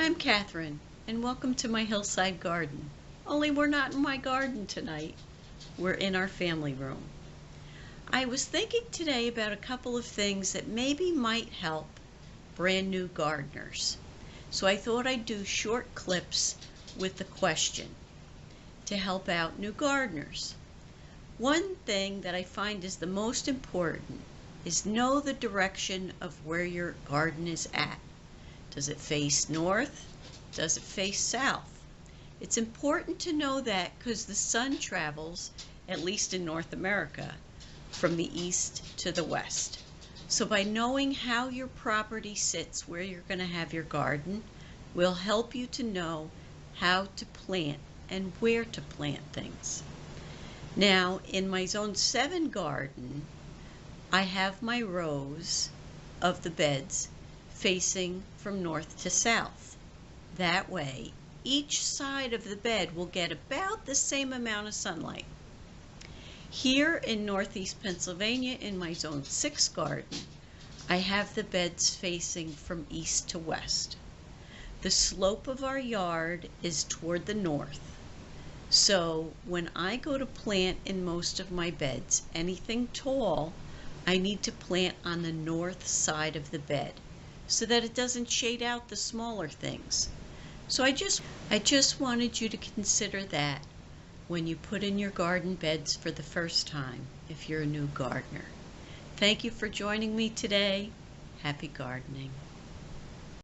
I'm Catherine, and welcome to my hillside garden. Only we're not in my garden tonight. We're in our family room. I was thinking today about a couple of things that maybe might help brand new gardeners. So I thought I'd do short clips with the question to help out new gardeners. One thing that I find is the most important is know the direction of where your garden is at. Does it face north? Does it face south? It's important to know that because the sun travels, at least in North America, from the east to the west. So by knowing how your property sits where you're going to have your garden will help you to know how to plant and where to plant things. Now, in my Zone 7 garden, I have my rows of the beds facing from north to south. That way, each side of the bed will get about the same amount of sunlight. Here in Northeast Pennsylvania, in my Zone 6 garden, I have the beds facing from east to west. The slope of our yard is toward the north. So when I go to plant in most of my beds, anything tall, I need to plant on the north side of the bed so that it doesn't shade out the smaller things. So I just wanted you to consider that when you put in your garden beds for the first time, if you're a new gardener. Thank you for joining me today. Happy gardening.